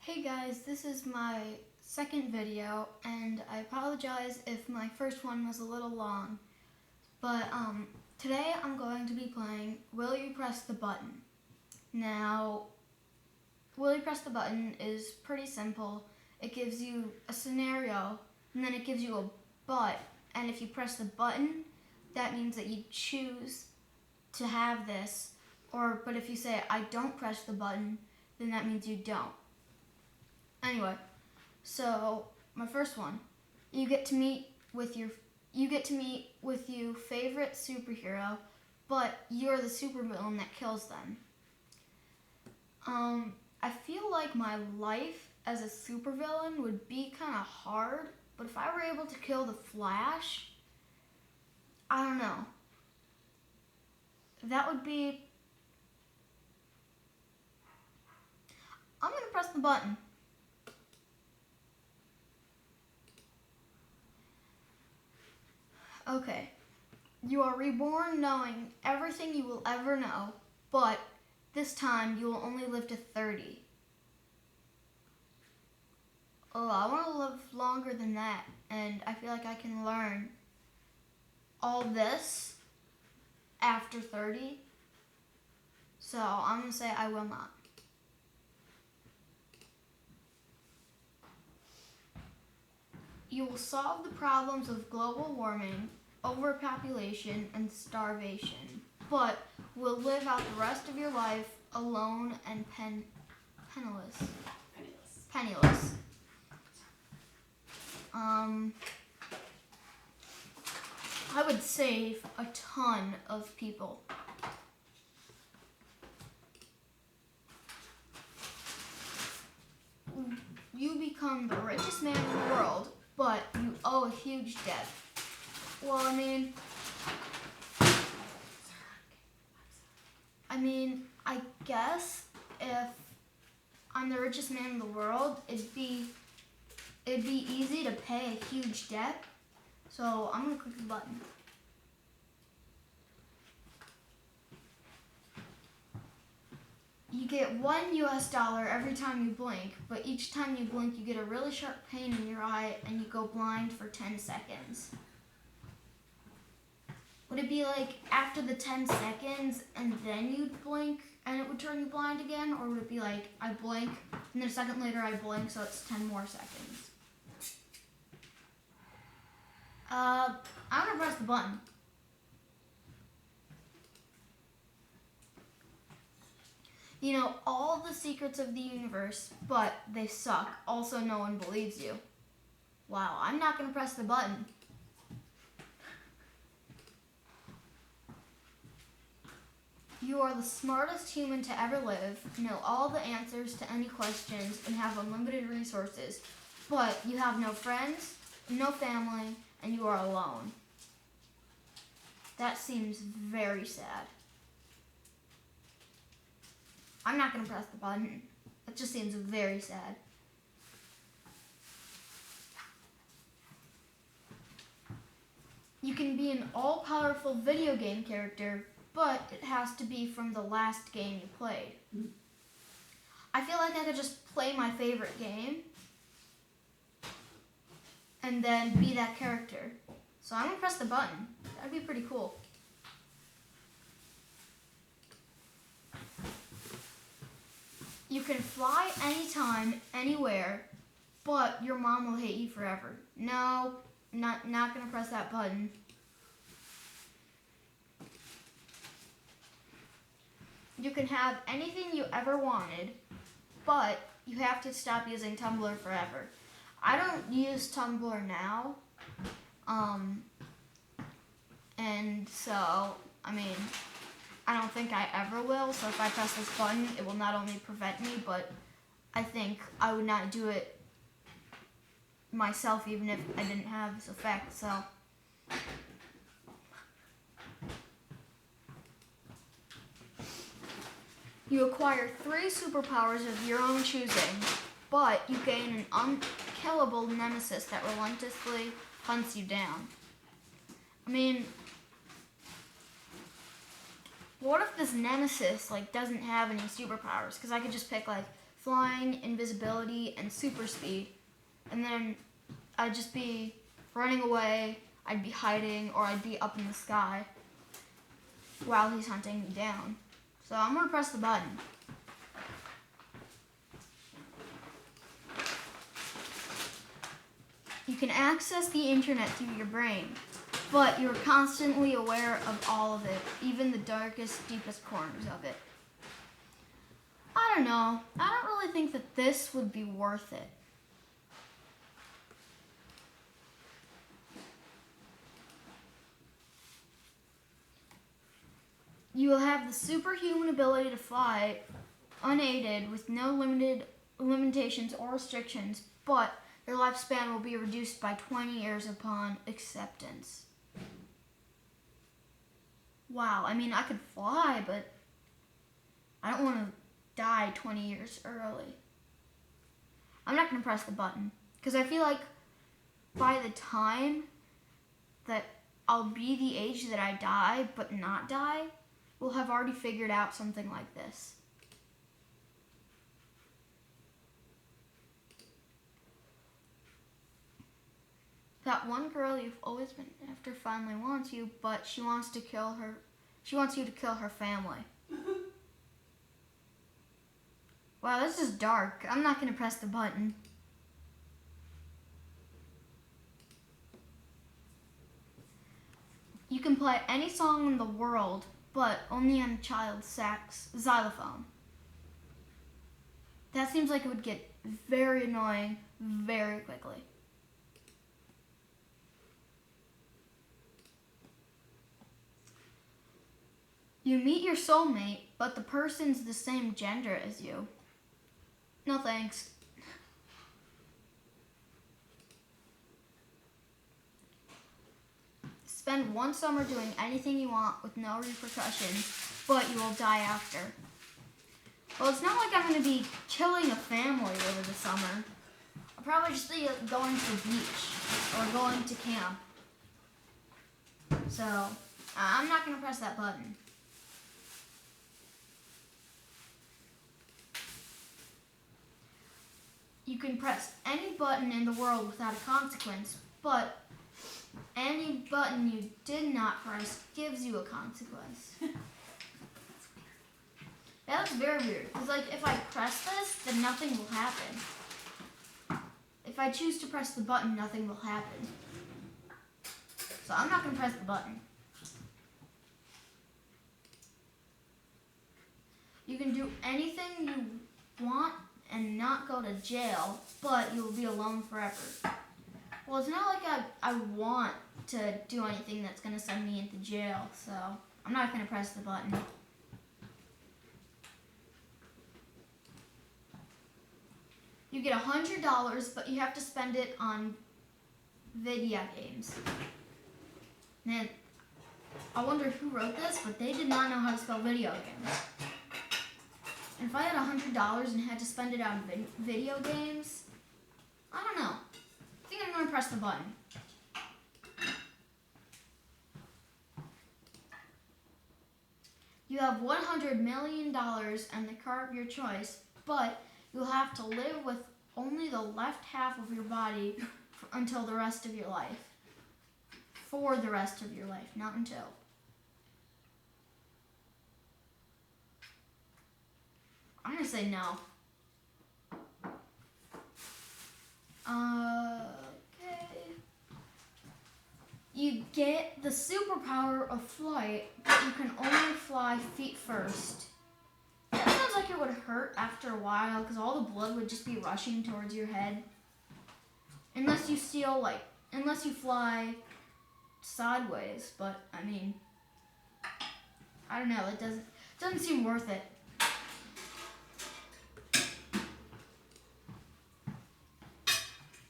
Hey guys, this is my second video and I apologize if my first one was a little long. But today I'm going to be playing Will You Press the Button. Now, Will You Press the Button is pretty simple. It gives you a scenario and then it gives you a but, and if you press the button, that means that you choose to have this, but if you say I don't press the button, then that means you don't. Anyway, so my first one, you get to meet with your favorite superhero, but you're the supervillain that kills them. I feel like my life as a supervillain would be kind of hard, but if I were able to kill the Flash, I don't know. That would be. I'm gonna press the button. Okay, you are reborn knowing everything you will ever know, but this time you will only live to 30. Oh, I want to live longer than that, and I feel like I can learn all this after 30, so I'm going to say I will not. You will solve the problems of global warming, overpopulation, and starvation, but will live out the rest of your life alone and penniless. Penniless. I would save a ton of people. You become the richest man in the world, but you owe a huge debt. Well, I guess if I'm the richest man in the world, it'd be easy to pay a huge debt. So I'm gonna click the button. You get $1 every time you blink, but each time you blink, you get a really sharp pain in your eye and you go blind for 10 seconds. Would it be like after the 10 seconds and then you'd blink and it would turn you blind again? Or would it be like I blink and then a second later I blink, so it's 10 more seconds? I'm gonna press the button. You know all the secrets of the universe, but they suck. Also, no one believes you. Wow, I'm not gonna press the button. You are the smartest human to ever live, know all the answers to any questions, and have unlimited resources, but you have no friends, no family, and you are alone. That seems very sad. I'm not going to press the button. That just seems very sad. You can be an all-powerful video game character, but it has to be from the last game you played. I feel like I could just play my favorite game and then be that character. So I'm going to press the button. That'd be pretty cool. You can fly anytime, anywhere, but your mom will hate you forever. No, not going to press that button. You can have anything you ever wanted, but you have to stop using Tumblr forever. I don't use Tumblr now, and so, I don't think I ever will, so if I press this button, it will not only prevent me, but I think I would not do it myself even if I didn't have this effect, so. You acquire 3 superpowers of your own choosing, but you gain an unkillable nemesis that relentlessly hunts you down. What if this nemesis doesn't have any superpowers? Because I could just pick flying, invisibility, and super speed. And then I'd just be running away, I'd be hiding, or I'd be up in the sky while he's hunting me down. So I'm gonna press the button. You can access the internet through your brain, but you're constantly aware of all of it, even the darkest, deepest corners of it. I don't know. I don't really think that this would be worth it. You will have the superhuman ability to fly unaided with no limitations or restrictions, but your lifespan will be reduced by 20 years upon acceptance. Wow, I mean, I could fly, but I don't want to die 20 years early. I'm not going to press the button, because I feel like by the time that I'll be the age that I die, but not die, we'll have already figured out something like this. That one girl you've always been after finally wants you, but she wants you to kill her family. Wow, this is dark. I'm not gonna press the button. You can play any song in the world, but only on a child's xylophone. That seems like it would get very annoying very quickly. You meet your soulmate, but the person's the same gender as you. No thanks. Spend one summer doing anything you want with no repercussions, but you will die after. Well, it's not like I'm going to be killing a family over the summer. I'll probably just be going to the beach or going to camp. So, I'm not going to press that button. You can press any button in the world without a consequence, but any button you did not press gives you a consequence. That's very weird, because like if I press this, then nothing will happen. If I choose to press the button, nothing will happen. So I'm not going to press the button. You can do anything you want and not go to jail, but you will be alone forever. Well, it's not like I want to do anything that's going to send me into jail, so I'm not going to press the button. You get $100, but you have to spend it on video games. Man, I wonder who wrote this, but they did not know how to spell video games. And if I had $100 and had to spend it on video games, I don't know. I think I'm going to press the button. You have $100 million and the car of your choice, but you'll have to live with only the left half of your body until the rest of your life. For the rest of your life, not until. I'm going to say no. Okay. You get the superpower of flight, but you can only fly feet first. That sounds like it would hurt after a while, because all the blood would just be rushing towards your head. Unless you fly sideways, but I mean, I don't know, it doesn't seem worth it.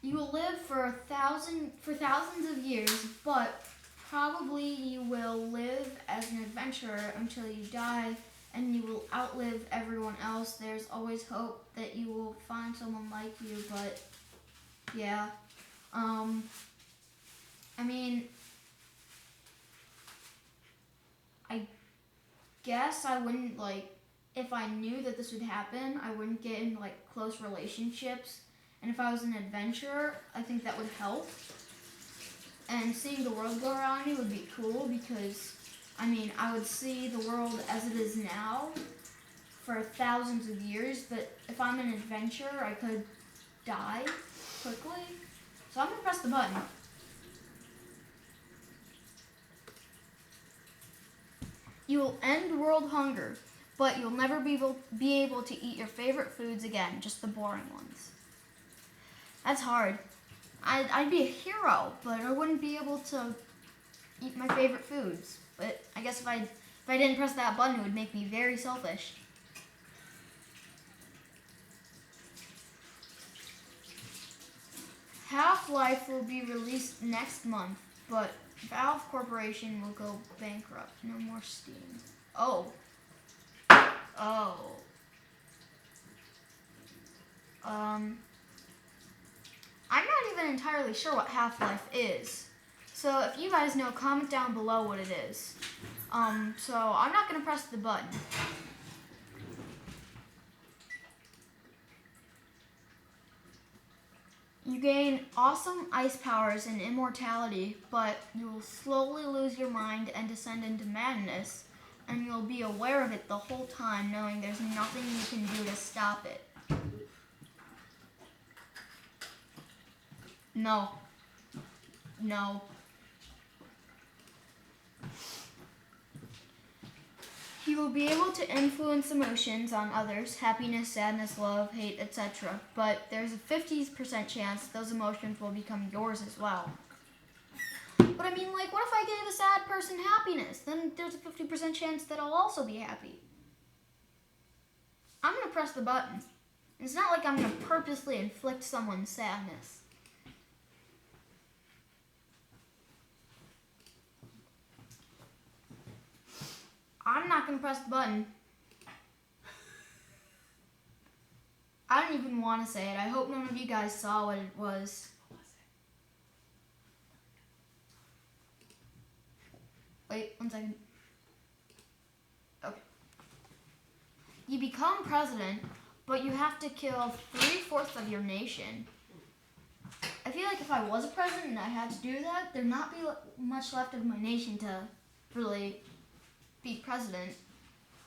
You will live for thousands of years, but probably you will live as an adventurer until you die, and you will outlive everyone else. There's always hope that you will find someone like you, but yeah. I mean, I guess I wouldn't if I knew that this would happen, I wouldn't get in like close relationships. And if I was an adventurer, I think that would help. And seeing the world go around me would be cool because, I mean, I would see the world as it is now for thousands of years, but if I'm an adventurer, I could die quickly. So I'm gonna press the button. You will end world hunger, but you'll never be able to eat your favorite foods again, just the boring ones. That's hard. I'd be a hero, but I wouldn't be able to eat my favorite foods. But I guess if I didn't press that button, it would make me very selfish. Half-Life will be released next month, but Valve Corporation will go bankrupt. No more Steam. Oh. I'm not even entirely sure what Half-Life is. So if you guys know, comment down below what it is. So I'm not gonna press the button. You gain awesome ice powers and immortality, but you will slowly lose your mind and descend into madness, and you'll be aware of it the whole time, knowing there's nothing you can do to stop it. No. You will be able to influence emotions on others, happiness, sadness, love, hate, etc. But there's a 50% chance those emotions will become yours as well. But I mean, like, what if I gave a sad person happiness? Then there's a 50% chance that I'll also be happy. I'm gonna press the button. It's not like I'm gonna purposely inflict someone's sadness. I'm not gonna press the button. I don't even want to say it. I hope none of you guys saw what it was. Wait, 1 second. Okay. You become president, but you have to kill 3/4 of your nation. I feel like if I was a president and I had to do that, there'd not be much left of my nation to really be president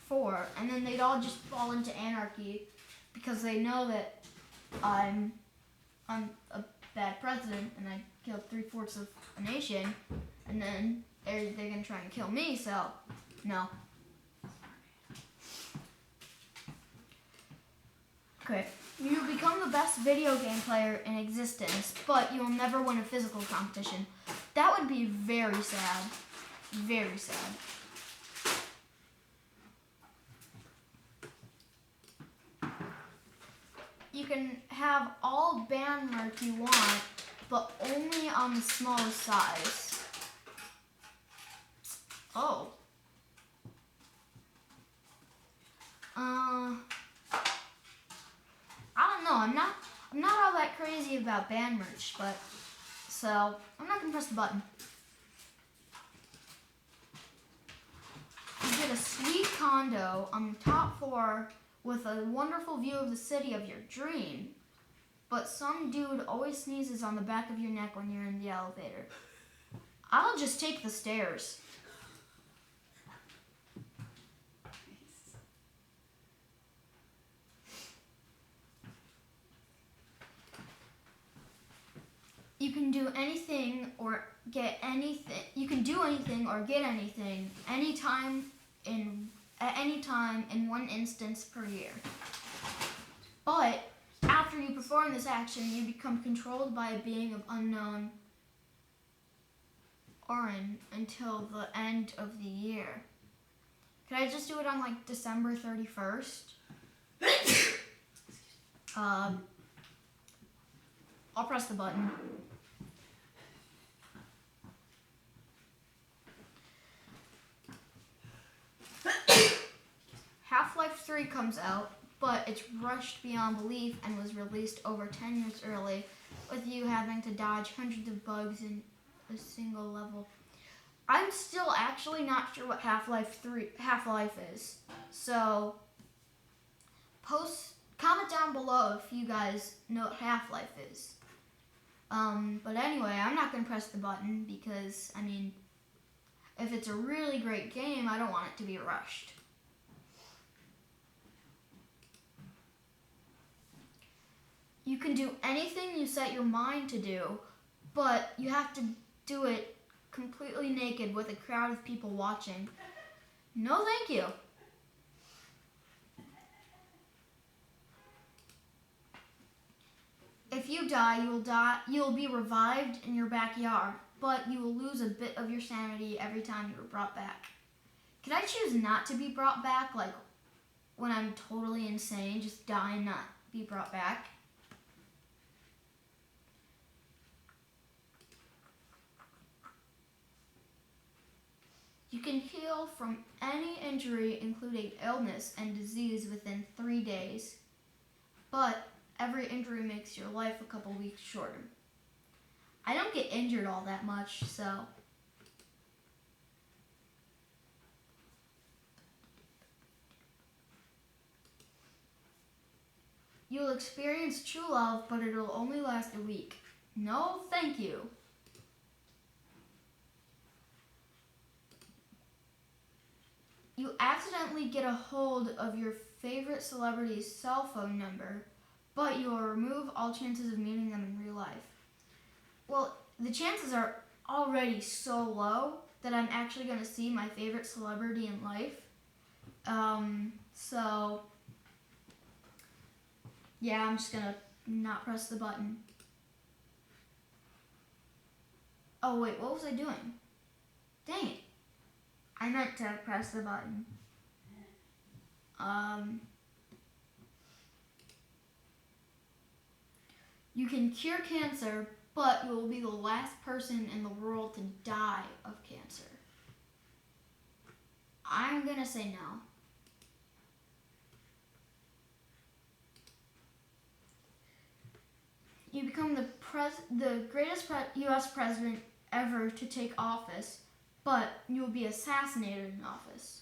for, and then they'd all just fall into anarchy because they know that I'm a bad president and I killed 3/4 of a nation, and then they're gonna try and kill me. So no. Okay, you become the best video game player in existence, but you'll never win a physical competition. That would be very sad. Very sad. You can have all band merch you want, but only on the smallest size. Oh. I don't know. I'm not all that crazy about band merch, but so I'm not gonna press the button. You get a sweet condo on the top floor with a wonderful view of the city of your dream, but some dude always sneezes on the back of your neck when you're in the elevator. I'll just take the stairs. You can do anything or get anything. You can do anything or get anything at any time in one instance per year. But after you perform this action, you become controlled by a being of unknown origin until the end of the year. Can I just do it on like December 31st? I'll press the button. Half-Life 3 comes out, but it's rushed beyond belief and was released over 10 years early, with you having to dodge hundreds of bugs in a single level. I'm still actually not sure what Half-Life is, so comment down below if you guys know what Half-Life is. But anyway, I'm not gonna press the button because, I mean, if it's a really great game, I don't want it to be rushed. You can do anything you set your mind to do, but you have to do it completely naked with a crowd of people watching. No, thank you. If you die, you will be revived in your backyard, but you will lose a bit of your sanity every time you are brought back. Can I choose not to be brought back, like when I'm totally insane, just die and not be brought back? You can heal from any injury, including illness and disease, within 3 days, but every injury makes your life a couple weeks shorter. I don't get injured all that much, so. You'll experience true love, but it'll only last a week. No, thank you. You accidentally get a hold of your favorite celebrity's cell phone number, but you will remove all chances of meeting them in real life. Well, the chances are already so low that I'm actually going to see my favorite celebrity in life. So, yeah, I'm just going to not press the button. Oh, wait, what was I doing? Dang it. I meant to press the button. You can cure cancer, but you will be the last person in the world to die of cancer. I'm gonna say no. You become the greatest U.S. president ever to take office, but you will be assassinated in office.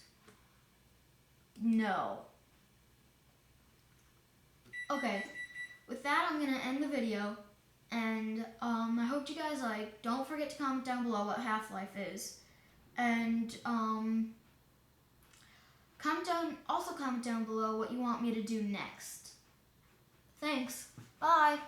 No. Okay, with that, I'm gonna end the video, and I hope you guys like. Don't forget to comment down below what Half-Life is, and comment down below what you want me to do next. Thanks. Bye.